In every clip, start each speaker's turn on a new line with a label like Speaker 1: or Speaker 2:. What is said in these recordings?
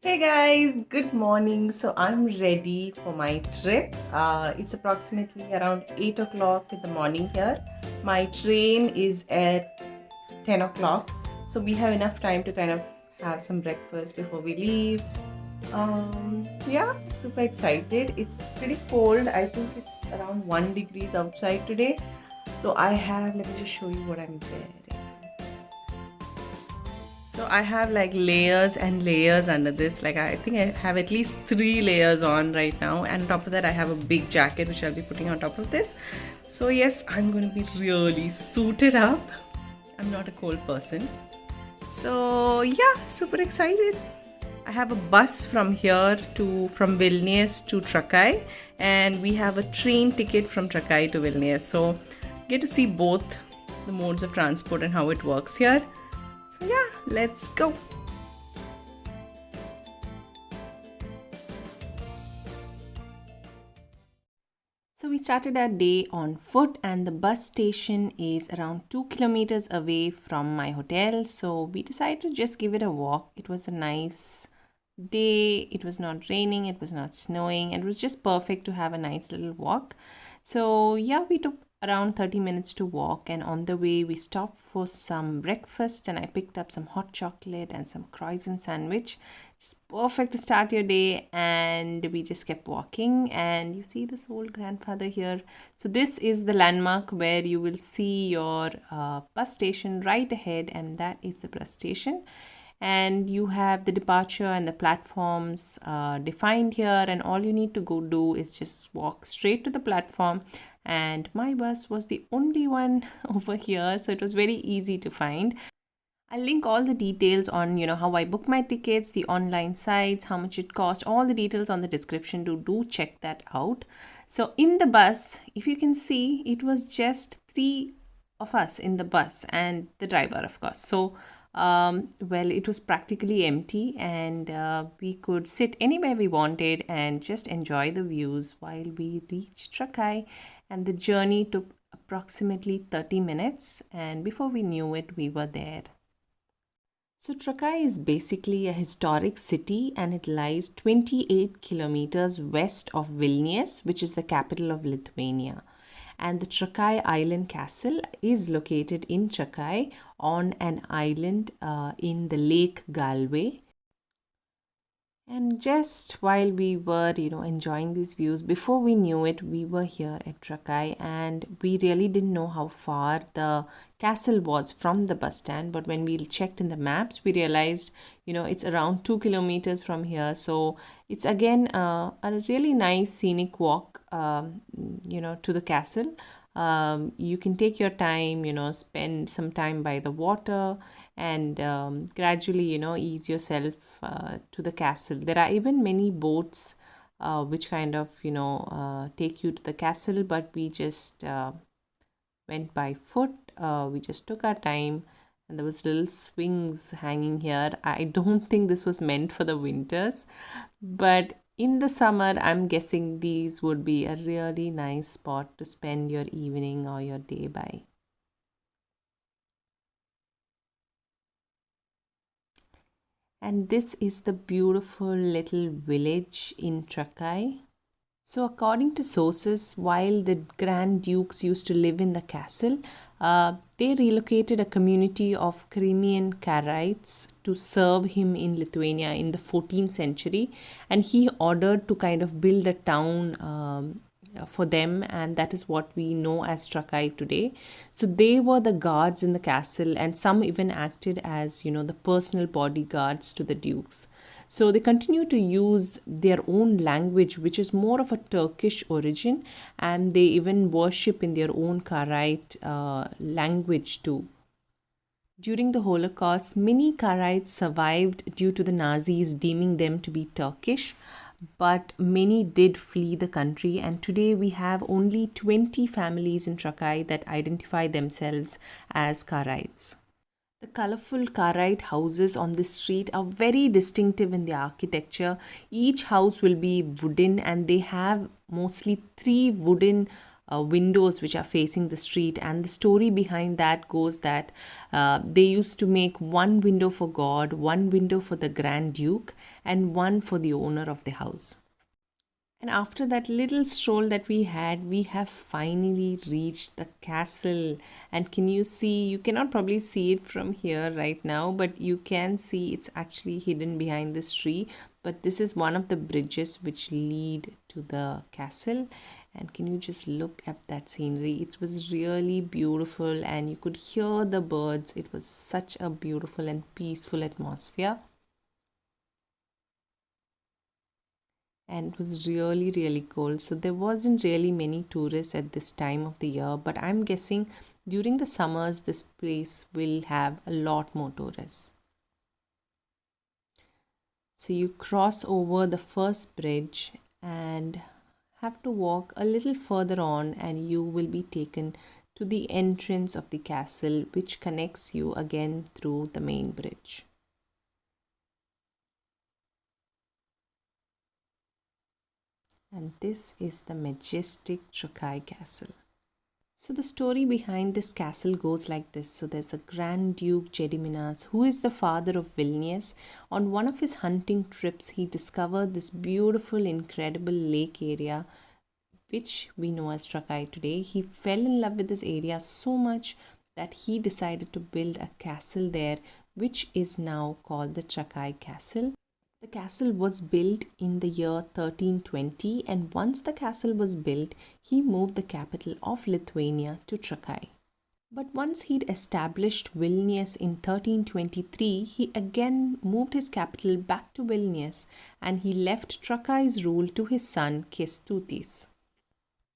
Speaker 1: Hey guys, good morning. So I'm ready for my trip. It's approximately around 8 o'clock in the morning here. My train is at 10 o'clock. So we have enough time to kind of have some breakfast before we leave. Yeah, super excited. It's pretty cold. I think it's around 1 degrees outside today. So let me just show you what I'm wearing. So I have like layers and layers under this. Like I think I have at least 3 layers on right now. And on top of that, I have a big jacket which I'll be putting on top of this. So yes, I'm going to be really suited up. I'm not a cold person. So yeah, super excited. I have a bus from Vilnius to Trakai, and we have a train ticket from Trakai to Vilnius. So get to see both the modes of transport and how it works here. So yeah, let's go. So we started our day on foot, and the bus station is around 2 kilometers away from my hotel. So we decided to just give it a walk. It was a nice day. It was not raining, it was not snowing. It was just perfect to have a nice little walk. So yeah, we took around 30 minutes to walk, and on the way we stopped for some breakfast, and I picked up some hot chocolate and some croissant sandwich. Just perfect to start your day. And we just kept walking, and you see this old grandfather here. So this is the landmark where you will see your bus station right ahead, and that is the bus station. And you have the departure and the platforms defined here, and all you need to go do is just walk straight to the platform. And my bus was the only one over here, so it was very easy to find. I'll link all the details on how I book my tickets, the online sites, how much it cost, all the details on the description. Do check that out. So in the bus, if you can see, it was just three of us in the bus and the driver, of course. So well, it was practically empty, and we could sit anywhere we wanted and just enjoy the views while we reached Trakai. And the journey took approximately 30 minutes, and before we knew it, we were there. So Trakai is basically a historic city, and it lies 28 kilometers west of Vilnius, which is the capital of Lithuania. And the Trakai Island Castle is located in Trakai on an island in the Lake Galway. And just while we were, enjoying these views, before we knew it, we were here at Trakai, and we really didn't know how far the castle was from the bus stand. But when we checked in the maps, we realized, it's around 2 kilometers from here. So it's again a really nice scenic walk, to the castle. You can take your time, spend some time by the water, and gradually ease yourself to the castle. There are even many boats which kind of take you to the castle, but we just went by foot. We just took our time, and there was little swings hanging here. I don't think this was meant for the winters, but in the summer I'm guessing these would be a really nice spot to spend your evening or your day by. And this is the beautiful little village in Trakai. So, according to sources, while the Grand Dukes used to live in the castle, they relocated a community of Crimean Karaites to serve him in Lithuania in the 14th century, and he ordered to kind of build a town for them, and that is what we know as Trakai today. So they were the guards in the castle, and some even acted as the personal bodyguards to the dukes. So they continue to use their own language, which is more of a Turkish origin, and they even worship in their own Karaite language too. During the Holocaust, many Karaites survived due to the Nazis deeming them to be Turkish, but many did flee the country, and today we have only 20 families in Trakai that identify themselves as Karaites. The colorful Karaite houses on this street are very distinctive in their architecture. Each house will be wooden, and they have mostly three wooden windows which are facing the street, and the story behind that goes that they used to make one window for God, one window for the Grand Duke, and one for the owner of the house. And after that little stroll that we had, we have finally reached the castle. And can you see? You cannot probably see it from here right now, but you can see it's actually hidden behind this tree. But this is one of the bridges which lead to the castle. And can you just look at that scenery? It was really beautiful, and you could hear the birds. It was such a beautiful and peaceful atmosphere. And it was really cold, so there wasn't really many tourists at this time of the year, but I'm guessing during the summers this place will have a lot more tourists. So you cross over the first bridge and have to walk a little further on, and you will be taken to the entrance of the castle, which connects you again through the main bridge. And this is the majestic Trakai Castle. So the story behind this castle goes like this. So there's a Grand Duke Gediminas, who is the father of Vilnius. On one of his hunting trips, he discovered this beautiful, incredible lake area, which we know as Trakai today. He fell in love with this area so much that he decided to build a castle there, which is now called the Trakai Castle. The castle was built in the year 1320, and once the castle was built, he moved the capital of Lithuania to Trakai. But once he'd established Vilnius in 1323, he again moved his capital back to Vilnius, and he left Trakai's rule to his son Kestutis.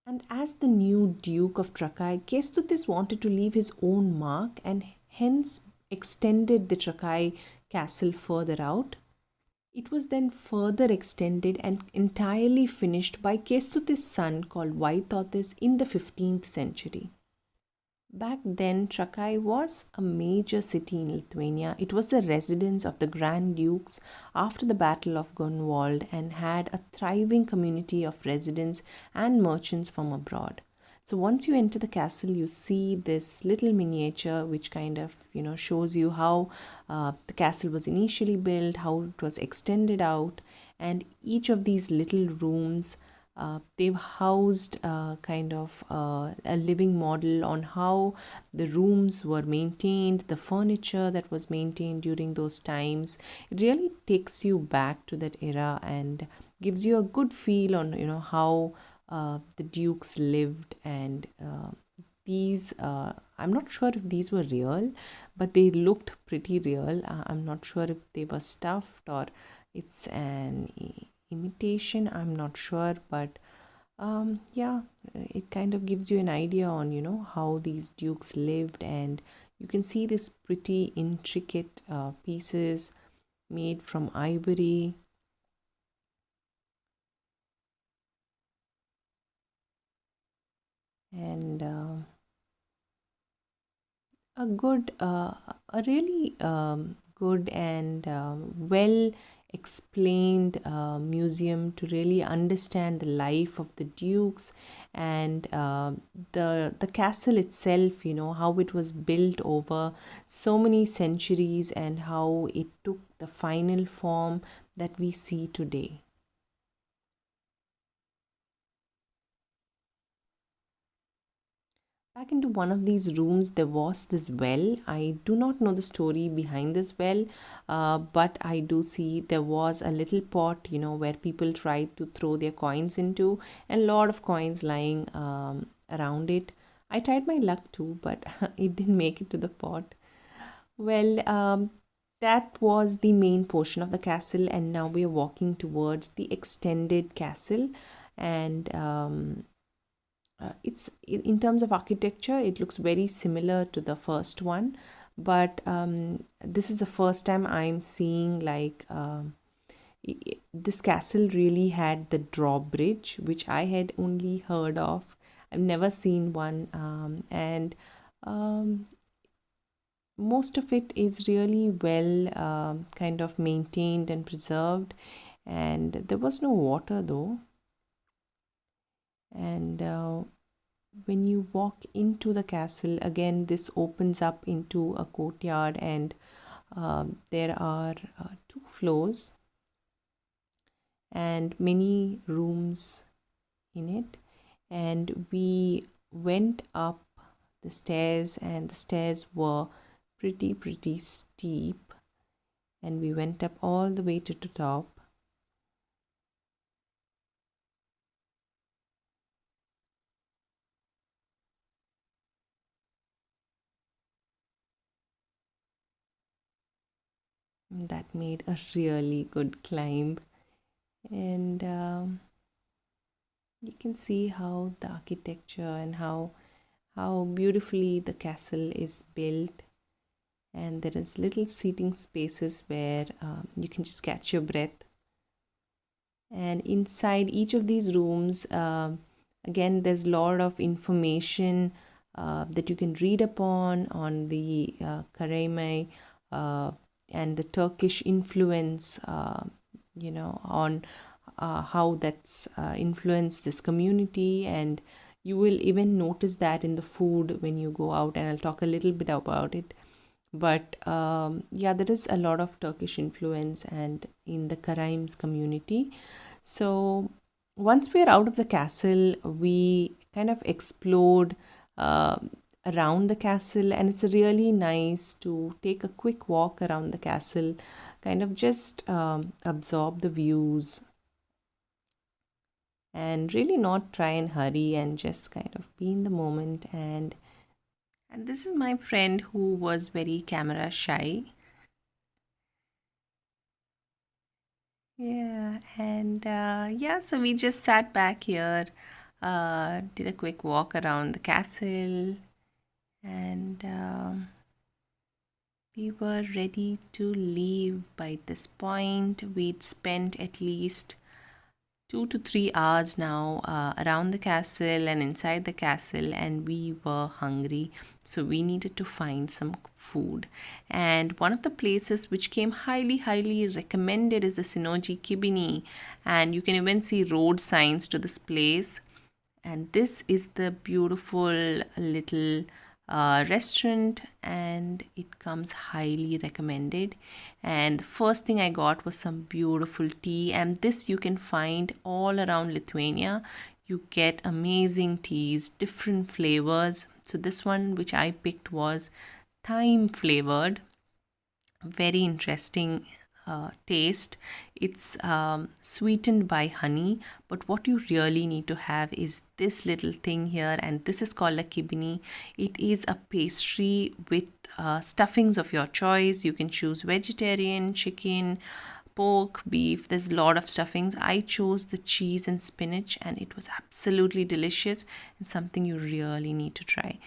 Speaker 1: And as the new Duke of Trakai, Kestutis wanted to leave his own mark and hence extended the Trakai castle further out. It was then further extended and entirely finished by Kestutis' son called Vaitotis in the 15th century. Back then, Trakai was a major city in Lithuania. It was the residence of the Grand Dukes after the Battle of Gunwald and had a thriving community of residents and merchants from abroad. So once you enter the castle, you see this little miniature which kind of, shows you how the castle was initially built, how it was extended out, and each of these little rooms they've housed a living model on how the rooms were maintained, the furniture that was maintained during those times. It really takes you back to that era and gives you a good feel on how the dukes lived. And these I'm not sure if these were real, but they looked pretty real. I'm not sure if they were stuffed or it's an imitation. I'm not sure, but yeah, it kind of gives you an idea on how these dukes lived. And you can see this pretty intricate pieces made from ivory. And a really good and well explained museum to really understand the life of the dukes. And the castle itself, how it was built over so many centuries and how it took the final form that we see today. Back into one of these rooms, there was this well. I do not know the story behind this well, but I do see there was a little pot, where people tried to throw their coins into, and a lot of coins lying around it. I tried my luck too, but it didn't make it to the pot. Well, that was the main portion of the castle, and now we are walking towards the extended castle. And it's in terms of architecture, it looks very similar to the first one, but this is the first time I'm seeing like this castle really had the drawbridge, which I had only heard of. I've never seen one, and um, most of it is really well kind of maintained and preserved. And there was no water though. And when you walk into the castle, again, this opens up into a courtyard, and there are two floors and many rooms in it. And we went up the stairs, and the stairs were pretty steep, and we went up all the way to the top. That made a really good climb, and you can see how the architecture and how beautifully the castle is built. And there is little seating spaces where you can just catch your breath. And inside each of these rooms, again, there's a lot of information that you can read upon on the Karaimai and the Turkish influence, on how that's influenced this community. And you will even notice that in the food when you go out, and I'll talk a little bit about it. But yeah, there is a lot of Turkish influence and in the Karaims community. So once we are out of the castle, we kind of explored uh, around the castle, and it's really nice to take a quick walk around the castle, kind of just absorb the views, and really not try and hurry, and just kind of be in the moment. And this is my friend who was very camera shy. Yeah, and yeah, so we just sat back here, did a quick walk around the castle, and we were ready to leave by this point. We'd spent at least 2 to 3 hours now around the castle and inside the castle, and we were hungry, so we needed to find some food. And one of the places which came highly recommended is the Sinoji kibini, and you can even see road signs to this place. And this is the beautiful little restaurant, and it comes highly recommended. And the first thing I got was some beautiful tea, and this you can find all around Lithuania. You get amazing teas, different flavors. So this one which I picked was thyme flavored, very interesting taste. It's sweetened by honey, but what you really need to have is this little thing here, and this is called a kibini. It is a pastry with stuffings of your choice. You can choose vegetarian, chicken, pork, beef. There's a lot of stuffings. I chose the cheese and spinach, and it was absolutely delicious and something you really need to try.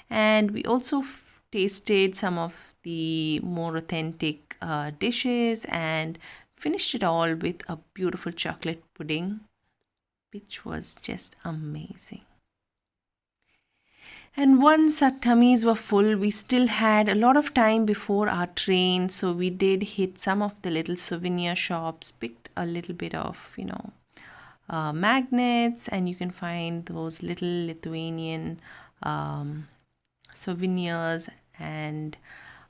Speaker 1: And we also tasted some of the more authentic dishes, and finished it all with a beautiful chocolate pudding, which was just amazing. And once our tummies were full, we still had a lot of time before our train, so we did hit some of the little souvenir shops, picked a little bit of, magnets, and you can find those little Lithuanian souvenirs. And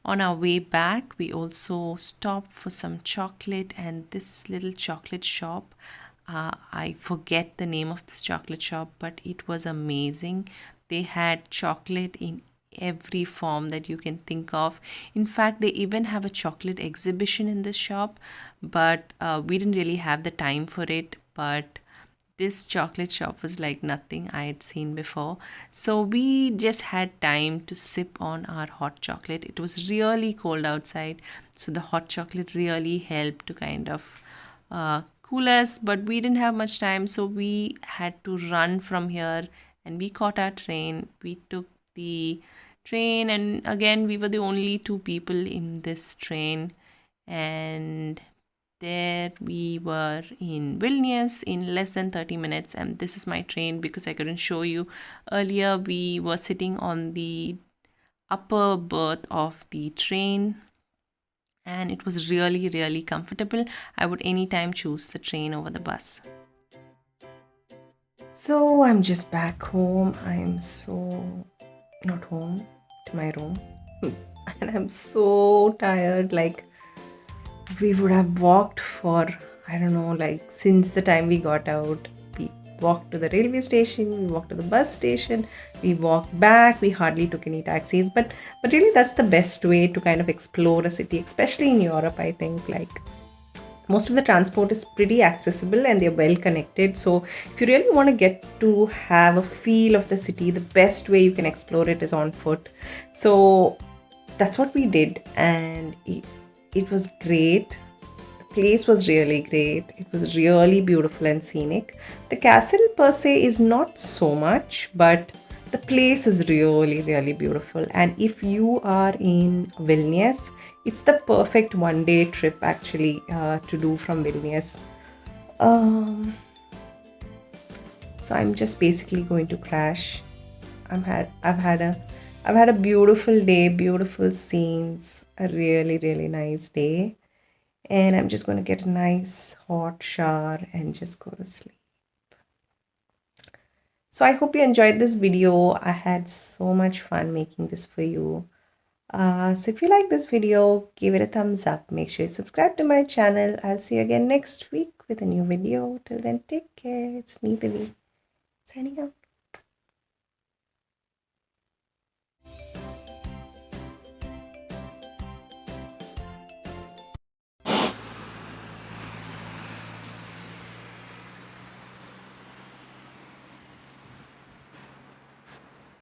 Speaker 1: on our way back, we also stopped for some chocolate, and this little chocolate shop, I forget the name of this chocolate shop, but it was amazing. They had chocolate in every form that you can think of. In fact, they even have a chocolate exhibition in this shop, but we didn't really have the time for it. But this chocolate shop was like nothing I had seen before. So we just had time to sip on our hot chocolate. It was really cold outside, so the hot chocolate really helped to kind of cool us, but we didn't have much time, so we had to run from here, and we caught our train. We took the train, and again, we were the only two people in this train. And there we were in Vilnius in less than 30 minutes. And this is my train because I couldn't show you earlier. We were sitting on the upper berth of the train, and it was really comfortable. I would anytime choose the train over the bus. So I'm just back home. I'm so not home, to my room. And I'm so tired. Like, we would have walked for, I don't know, like since the time we got out. We walked to the railway station, we walked to the bus station, we walked back, we hardly took any taxis. But really that's the best way to kind of explore a city, especially in Europe, I think. Like, most of the transport is pretty accessible and they're well connected. So if you really want to get to have a feel of the city, the best way you can explore it is on foot. So that's what we did, and it was great. The place was really great. It was really beautiful and scenic. The castle per se is not so much, but the place is really, really beautiful. And if you are in Vilnius, it's the perfect 1 day trip actually to do from Vilnius. Um, so I'm just basically going to crash. I've had a beautiful day, beautiful scenes, a really, really nice day. And I'm just going to get a nice hot shower and just go to sleep. So I hope you enjoyed this video. I had so much fun making this for you. So if you like this video, give it a thumbs up. Make sure you subscribe to my channel. I'll see you again next week with a new video. Till then, take care. It's me, Dhivya, signing out.